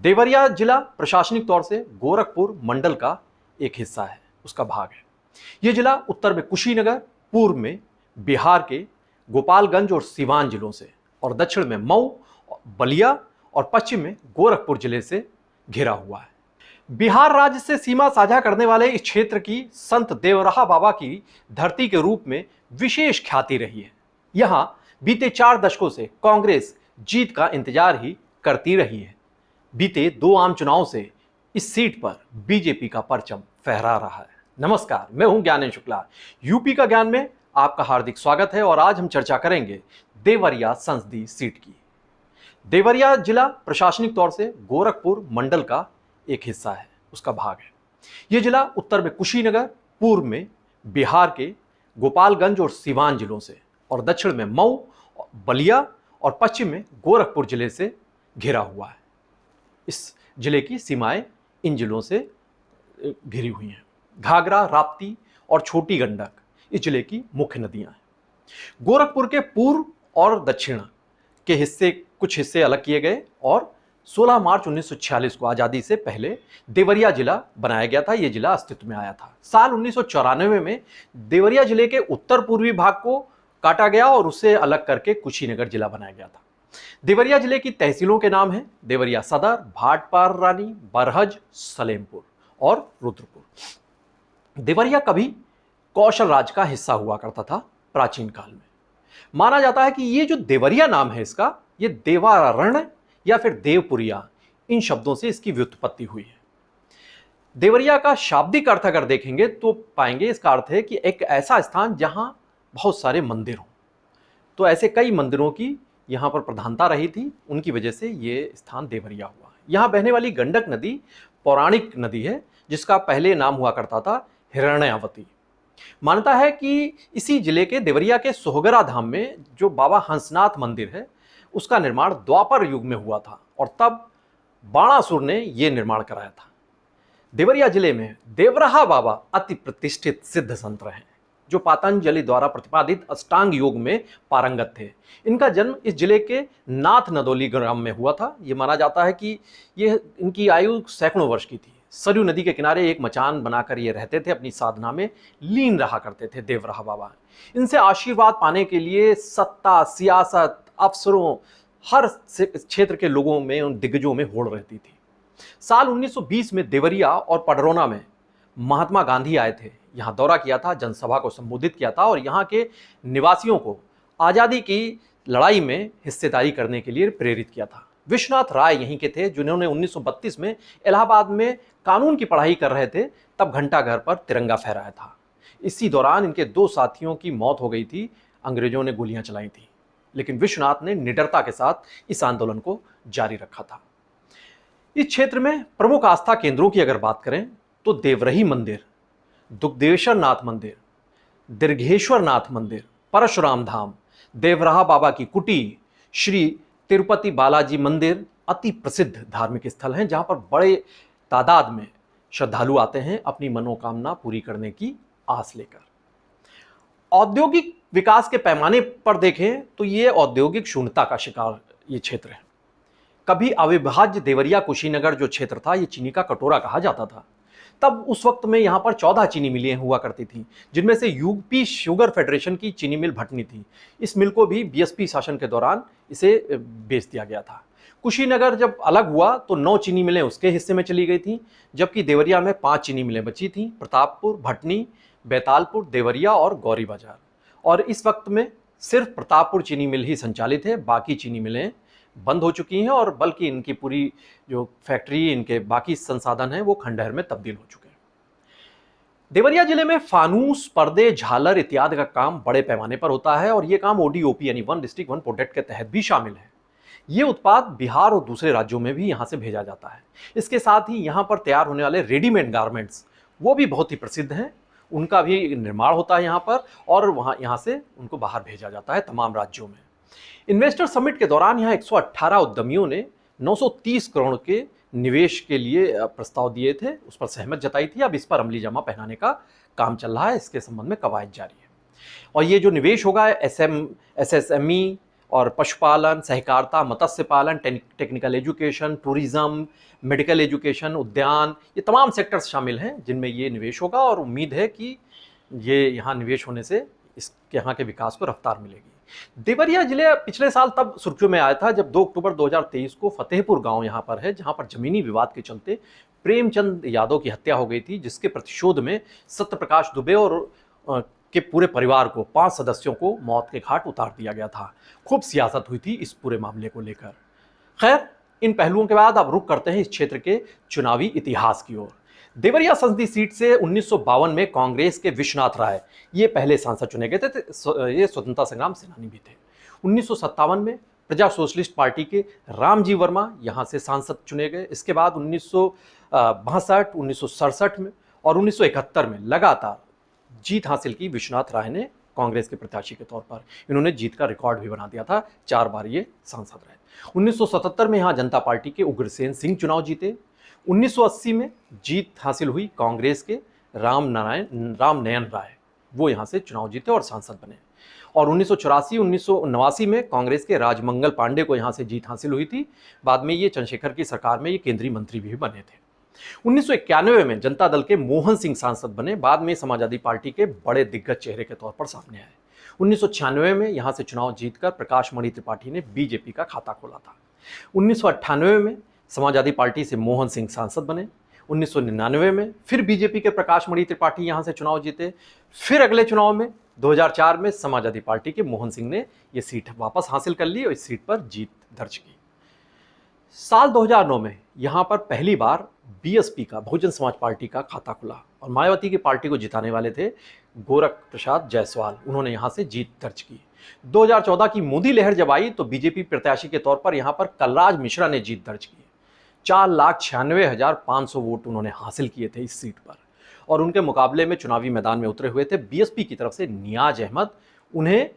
देवरिया जिला प्रशासनिक तौर से गोरखपुर मंडल का एक हिस्सा है, उसका भाग है। यह जिला उत्तर में कुशीनगर, पूर्व में बिहार के गोपालगंज और सीवान जिलों से, और दक्षिण में मऊ, बलिया और पश्चिम में गोरखपुर जिले से घिरा हुआ है। बिहार राज्य से सीमा साझा करने वाले इस क्षेत्र की संत देवराहा बाबा की धरती के रूप में विशेष ख्याति रही है। यहां बीते 4 दशकों से कांग्रेस जीत का इंतजार ही करती रही है। बीते 2 आम चुनाव से इस सीट पर बीजेपी का परचम फहरा रहा है। नमस्कार, मैं हूं ज्ञानेश शुक्ला। यूपी का ज्ञान में आपका हार्दिक स्वागत है और आज हम चर्चा करेंगे देवरिया संसदीय सीट की। देवरिया जिला प्रशासनिक तौर से गोरखपुर मंडल का एक हिस्सा है, उसका भाग है। यह जिला उत्तर में कुशीनगर, पूर्व में बिहार के गोपालगंज और सीवान जिलों से, और दक्षिण में मऊ, बलिया और पश्चिम में गोरखपुर जिले से घिरा हुआ है। इस जिले की सीमाएं इन जिलों से घिरी हुई हैं। घाघरा, राप्ती और छोटी गंडक इस जिले की मुख्य नदियां हैं। गोरखपुर के पूर्व और दक्षिण के हिस्से, कुछ हिस्से अलग किए गए और 16 मार्च 1946 को आजादी से पहले देवरिया जिला बनाया गया था। यह जिला अस्तित्व में आया था। साल 1994 में देवरिया जिले के उत्तर पूर्वी भाग को काटा गया और उसे अलग करके कुशीनगर जिला बनाया गया था। देवरिया जिले की तहसीलों के नाम हैं देवरिया सदर, भाटपार रानी, बरहज, सलेमपुर और रुद्रपुर। देवरिया कभी कौशल राज का हिस्सा हुआ करता था प्राचीन काल में। माना जाता है कि ये जो देवरिया नाम है इसका, ये देवारण्य या फिर देवपुरिया, इन शब्दों से इसकी व्युत्पत्ति हुई है। देवरिया का शाब्दिक अर्थ अगर देखेंगे तो पाएंगे इसका अर्थ है कि एक ऐसा स्थान जहां बहुत सारे मंदिर हों। तो ऐसे कई मंदिरों की यहाँ पर प्रधानता रही थी, उनकी वजह से ये स्थान देवरिया हुआ। यहाँ बहने वाली गंडक नदी पौराणिक नदी है, जिसका पहले नाम हुआ करता था हिरण्यावती। मान्यता है कि इसी जिले के देवरिया के सोहगरा धाम में जो बाबा हंसनाथ मंदिर है, उसका निर्माण द्वापर युग में हुआ था और तब बाणासुर ने यह निर्माण कराया था। देवरिया जिले में देवराहा बाबा अति प्रतिष्ठित सिद्ध संत रहे, जो पतंजलि द्वारा प्रतिपादित अष्टांग योग में पारंगत थे। इनका जन्म इस जिले के नाथ नदोली ग्राम में हुआ था। यह माना जाता है कि यह इनकी आयु सैकड़ों वर्ष की थी। सरयू नदी के किनारे एक मचान बनाकर ये रहते थे, अपनी साधना में लीन रहा करते थे देवराहा बाबा। इनसे आशीर्वाद पाने के लिए सत्ता, सियासत, अफसरों, हर क्षेत्र के लोगों में, उन दिग्गजों में होड़ रहती थी। साल 1920 में देवरिया और पडरौना में महात्मा गांधी आए थे, यहाँ दौरा किया था, जनसभा को संबोधित किया था और यहाँ के निवासियों को आज़ादी की लड़ाई में हिस्सेदारी करने के लिए प्रेरित किया था। विश्वनाथ राय यहीं के थे, जिन्होंने 1932 में इलाहाबाद में कानून की पढ़ाई कर रहे थे, तब घंटाघर पर तिरंगा फहराया था। इसी दौरान इनके 2 साथियों की मौत हो गई थी, अंग्रेजों ने गोलियां चलाई थी, लेकिन विश्वनाथ ने निडरता के साथ इस आंदोलन को जारी रखा था। इस क्षेत्र में प्रमुख आस्था केंद्रों की अगर बात करें तो देवरही मंदिर, दुग्धेश्वर नाथ मंदिर, दीर्घेश्वर नाथ मंदिर, परशुराम धाम, देवराहा बाबा की कुटी, श्री तिरुपति बालाजी मंदिर अति प्रसिद्ध धार्मिक स्थल हैं, जहां पर बड़े तादाद में श्रद्धालु आते हैं अपनी मनोकामना पूरी करने की आस लेकर। औद्योगिक विकास के पैमाने पर देखें तो ये औद्योगिक शून्यता का शिकार ये क्षेत्र है। कभी अविभाज्य देवरिया कुशीनगर जो क्षेत्र था, ये चीनी का कटोरा कहा जाता था। तब उस वक्त में यहाँ पर 14 चीनी मिलें हुआ करती थी, जिनमें से यूपी शुगर फेडरेशन की चीनी मिल भटनी थी। इस मिल को भी बीएसपी शासन के दौरान इसे बेच दिया गया था। कुशीनगर जब अलग हुआ तो 9 चीनी मिलें उसके हिस्से में चली गई थी, जबकि देवरिया में 5 चीनी मिलें बची थीं, प्रतापपुर, भटनी, बैतालपुर, देवरिया और गौरी बाजार। और इस वक्त में सिर्फ प्रतापपुर चीनी मिल ही संचालित है, बाकी चीनी मिलें बंद हो चुकी हैं और बल्कि इनकी पूरी जो फैक्ट्री, इनके बाकी संसाधन हैं, वो खंडहर में तब्दील हो चुके हैं। देवरिया जिले में फानूस, पर्दे, झालर इत्यादि का काम बड़े पैमाने पर होता है और ये काम ओडीओपी यानी वन डिस्ट्रिक्ट वन प्रोडक्ट के तहत भी शामिल है। ये उत्पाद बिहार और दूसरे राज्यों में भी यहाँ से भेजा जाता है। इसके साथ ही यहाँ पर तैयार होने वाले रेडीमेड गारमेंट्स, वो भी बहुत ही प्रसिद्ध हैं। उनका भी निर्माण होता है यहाँ पर और यहाँ से उनको बाहर भेजा जाता है तमाम राज्यों में। इन्वेस्टर समिट के दौरान यहाँ 118 उद्यमियों ने 930 करोड़ के निवेश के लिए प्रस्ताव दिए थे, उस पर सहमत जताई थी। अब इस पर अमली जामा पहनाने का काम चल रहा है, इसके संबंध में कवायद जारी है। और ये जो निवेश होगा एसएसएमई और पशुपालन, सहकारिता, मत्स्य पालन, technical education, tourism, medical education, उद्यान, ये तमाम सेक्टर्स शामिल हैं जिनमें ये निवेश होगा और उम्मीद है कि ये यहाँ निवेश होने से इस यहाँ के विकास को रफ्तार मिलेगी। देवरिया जिले पिछले साल तब सुर्खियों में आया था जब 2 अक्टूबर 2023 को फतेहपुर गांव यहाँ पर है, जहाँ पर जमीनी विवाद के चलते प्रेमचंद यादव की हत्या हो गई थी, जिसके प्रतिशोध में सत्यप्रकाश दुबे और के पूरे परिवार को 5 सदस्यों को मौत के घाट उतार दिया गया था। खूब सियासत हुई थी इस पूरे मामले को लेकर। खैर, इन पहलुओं के बाद अब रुख करते हैं इस क्षेत्र के चुनावी इतिहास की ओर। देवरिया संसदीय सीट से 1952 में कांग्रेस के विश्वनाथ राय ये पहले सांसद चुने गए थे। ये स्वतंत्रता संग्राम सेनानी भी थे। 1957 में प्रजा सोशलिस्ट पार्टी के रामजी वर्मा यहाँ से सांसद चुने गए। इसके बाद 1962, 1967 में और 1971 में लगातार जीत हासिल की विश्वनाथ राय ने कांग्रेस के प्रत्याशी के तौर पर। इन्होंने जीत का रिकॉर्ड भी बना दिया था, 4 बार ये सांसद रहे। 1977 में यहाँ जनता पार्टी के उग्रसेन सिंह चुनाव जीते। 1980 में जीत हासिल हुई कांग्रेस के राम नयन राय, वो यहाँ से चुनाव जीते और सांसद बने। और 1984, 1989 में कांग्रेस के राजमंगल पांडे को यहाँ से जीत हासिल हुई थी। बाद में ये चंद्रशेखर की सरकार में ये केंद्रीय मंत्री भी बने थे। 1991 में जनता दल के मोहन सिंह सांसद बने। बाद में समाजवादी पार्टी के बड़े दिग्गज चेहरे के तौर पर सामने आए। 1996 में यहाँ से चुनाव जीतकर प्रकाश मणि त्रिपाठी ने बीजेपी का खाता खोला था। 1998 में समाजवादी पार्टी से मोहन सिंह सांसद बने। 1999 में फिर बीजेपी के प्रकाश मणि त्रिपाठी यहाँ से चुनाव जीते। फिर अगले चुनाव में 2004 में समाजवादी पार्टी के मोहन सिंह ने ये सीट वापस हासिल कर ली और इस सीट पर जीत दर्ज की। साल 2009 में यहाँ पर पहली बार बीएसपी का, बहुजन समाज पार्टी का खाता खुला और मायावती की पार्टी को जिताने वाले थे गोरख प्रसाद जायसवाल। उन्होंने यहाँ से जीत दर्ज की। 2014 की मोदी लहर जब आई तो बीजेपी प्रत्याशी के तौर पर यहाँ पर कलराज मिश्रा ने जीत दर्ज की। 4,96,500 वोट उन्होंने हासिल किए थे इस सीट पर और उनके मुकाबले में चुनावी मैदान में उतरे हुए थे बीएसपी की तरफ से नियाज अहमद। उन्हें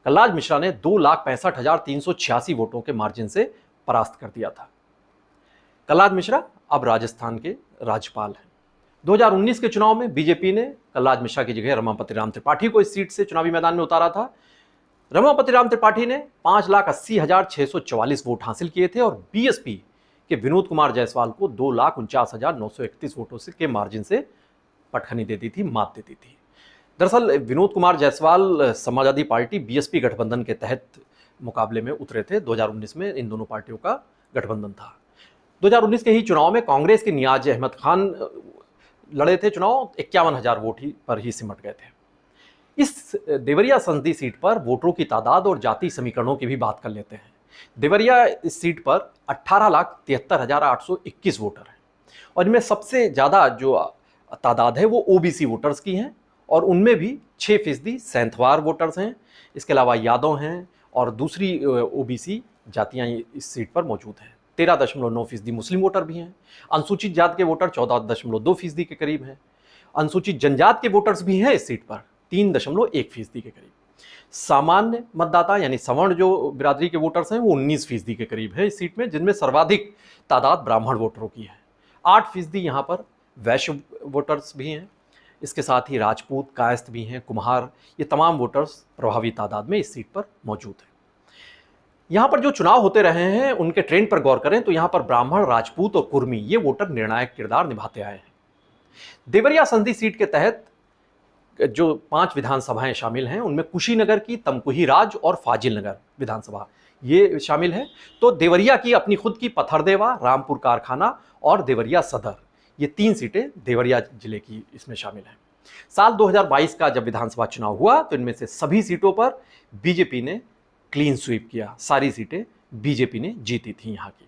कलराज मिश्रा ने 2,65,386 वोटों के मार्जिन से परास्त कर दिया था। कलराज मिश्रा अब राजस्थान के राज्यपाल हैं। 2019 के चुनाव में बीजेपी ने कलराज मिश्रा की जगह रमापति राम त्रिपाठी को इस सीट से चुनावी मैदान में उतारा था। रमापति राम त्रिपाठी ने 5,80,644 वोट हासिल किए थे और बीएसपी के विनोद कुमार जायसवाल को 2,49,931 वोटों से के मार्जिन से पटखनी दे दी थी, मात दे दी थी। दरअसल विनोद कुमार जायसवाल समाजवादी पार्टी बीएसपी गठबंधन के तहत मुकाबले में उतरे थे। 2019 में इन दोनों पार्टियों का गठबंधन था। 2019 के ही चुनाव में कांग्रेस के नियाज अहमद खान लड़े थे चुनाव, 51,000 वोट ही पर ही सिमट गए थे। इस देवरिया संसदीय सीट पर वोटरों की तादाद और जाति समीकरणों की भी बात कर लेते हैं। देवरिया इस सीट पर 18,73,821 वोटर हैं और इनमें सबसे ज़्यादा जो तादाद है वो ओबीसी वोटर्स की हैं और उनमें भी 6% सैंथवार वोटर्स हैं। इसके अलावा यादव हैं और दूसरी ओबीसी जातियाँ इस सीट पर मौजूद हैं। 13.9% मुस्लिम वोटर भी हैं। अनुसूचित जाति के वोटर 14.2% के करीब हैं। अनुसूचित जनजाति के वोटर्स भी हैं इस सीट पर 3.1% के करीब। सामान्य मतदाता यानी सवर्ण जो बिरादरी के वोटर्स हैं वो 19% के करीब है इस सीट में, जिनमें सर्वाधिक तादाद ब्राह्मण वोटरों की है। 8% यहाँ पर वैश्य वोटर्स भी हैं। इसके साथ ही राजपूत, कायस्थ भी हैं, कुम्हार, ये तमाम वोटर्स प्रभावी तादाद में इस सीट पर मौजूद हैं। यहाँ पर जो चुनाव होते रहे हैं उनके ट्रेंड पर गौर करें तो यहाँ पर ब्राह्मण, राजपूत और कुर्मी ये वोटर निर्णायक किरदार निभाते आए हैं। देवरिया संसदीय सीट के तहत जो 5 विधानसभाएं शामिल हैं उनमें कुशीनगर की तमकुही राज और फाजिल नगर विधानसभा ये शामिल है। तो देवरिया की अपनी खुद की पथरदेवा, रामपुर कारखाना और देवरिया सदर, ये 3 सीटें देवरिया जिले की इसमें शामिल हैं। साल 2022 का जब विधानसभा चुनाव हुआ तो इनमें से सभी सीटों पर बीजेपी ने क्लीन स्वीप किया। सारी सीटें बीजेपी ने जीती थी। यहाँ की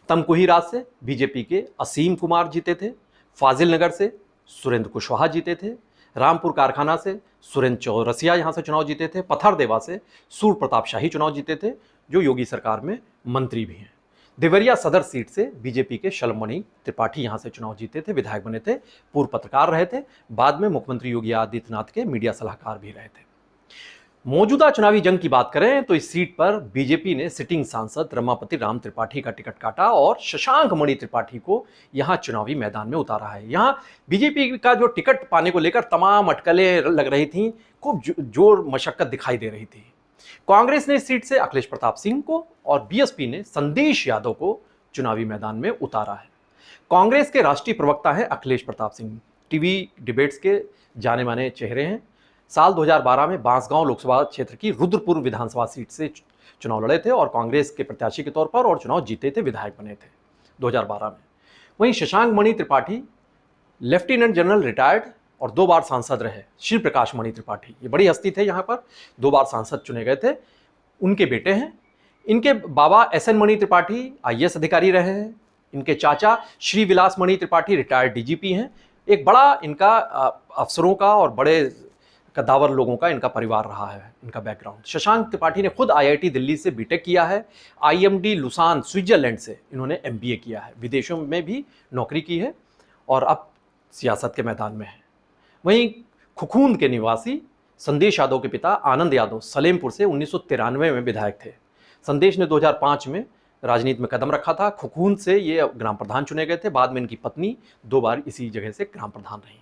तमकुही राज से बीजेपी के असीम कुमार जीते थे। फाजिल नगर से सुरेंद्र कुशवाहा जीते थे। रामपुर कारखाना से सुरेंद्र चौरसिया यहाँ से चुनाव जीते थे। पथरदेवा से सूर्य प्रताप शाही चुनाव जीते थे, जो योगी सरकार में मंत्री भी हैं। देवरिया सदर सीट से बीजेपी के शलमणि त्रिपाठी यहाँ से चुनाव जीते थे, विधायक बने थे, पूर्व पत्रकार रहे थे, बाद में मुख्यमंत्री योगी आदित्यनाथ के मीडिया सलाहकार भी रहे थे। मौजूदा चुनावी जंग की बात करें तो इस सीट पर बीजेपी ने सिटिंग सांसद रमापति राम त्रिपाठी का टिकट काटा और शशांक मणि त्रिपाठी को यहां चुनावी मैदान में उतारा है। यहां बीजेपी का जो टिकट पाने को लेकर तमाम अटकलें लग रही थी, खूब जोर मशक्कत दिखाई दे रही थी। कांग्रेस ने इस सीट से अखिलेश प्रताप सिंह को और बीएसपी ने संदेश यादव को चुनावी मैदान में उतारा है। कांग्रेस के राष्ट्रीय प्रवक्ता हैं अखिलेश प्रताप सिंह, टीवी डिबेट्स के जाने माने चेहरे हैं। साल 2012 में बांसगांव लोकसभा क्षेत्र की रुद्रपुर विधानसभा सीट से चुनाव लड़े थे और कांग्रेस के प्रत्याशी के तौर पर और चुनाव जीते थे, विधायक बने थे 2012 में। वहीं Shashank Mani Tripathi lieutenant general retired और 2 बार सांसद रहे। श्री प्रकाश मणि त्रिपाठी ये बड़ी हस्ती थे, यहाँ पर 2 बार सांसद चुने गए थे, उनके बेटे हैं। इनके बाबा एसएन मणि त्रिपाठी आईएएस अधिकारी रहे हैं। इनके चाचा श्री विलास मणि त्रिपाठी रिटायर्ड डीजीपी हैं। एक बड़ा इनका अफसरों का और बड़े कद्दावर लोगों का इनका परिवार रहा है, इनका बैकग्राउंड। शशांक त्रिपाठी ने खुद आईआईटी दिल्ली से बीटेक किया है, आईएमडी लुसान स्विट्जरलैंड से इन्होंने एमबीए किया है, विदेशों में भी नौकरी की है और अब सियासत के मैदान में है। वहीं खुखूंद के निवासी संदेश यादव के पिता आनंद यादव सलेमपुर से 1993 में विधायक थे। संदेश ने 2005 में राजनीति में कदम रखा था। खुखूंद से ये ग्राम प्रधान चुने गए थे। बाद में इनकी पत्नी 2 बार इसी जगह से ग्राम प्रधान रही।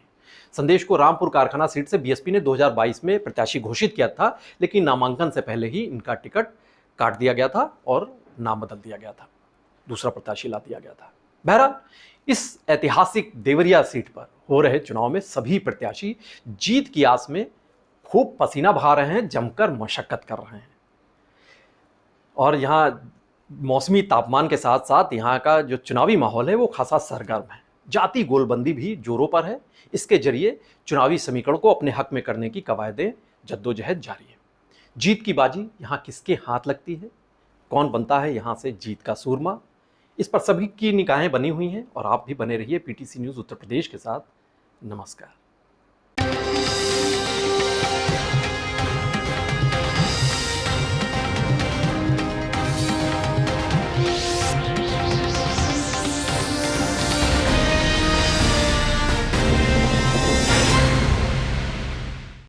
संदेश को रामपुर कारखाना सीट से बीएसपी ने 2022 में प्रत्याशी घोषित किया था, लेकिन नामांकन से पहले ही इनका टिकट काट दिया गया था और नाम बदल दिया गया था, दूसरा प्रत्याशी ला दिया गया था। बहरहाल इस ऐतिहासिक देवरिया सीट पर हो रहे चुनाव में सभी प्रत्याशी जीत की आस में खूब पसीना बहा रहे हैं, जमकर मशक्कत कर रहे हैं। और यहाँ मौसमी तापमान के साथ साथ यहाँ का जो चुनावी माहौल है वो खासा सरगर्म है। जाति गोलबंदी भी जोरों पर है। इसके जरिए चुनावी समीकरण को अपने हक में करने की कवायदें जद्दोजहद जारी है। जीत की बाजी यहाँ किसके हाथ लगती है, कौन बनता है यहाँ से जीत का सूरमा, इस पर सभी की निगाहें बनी हुई हैं और आप भी बने रहिए पीटीसी न्यूज़ उत्तर प्रदेश के साथ। नमस्कार।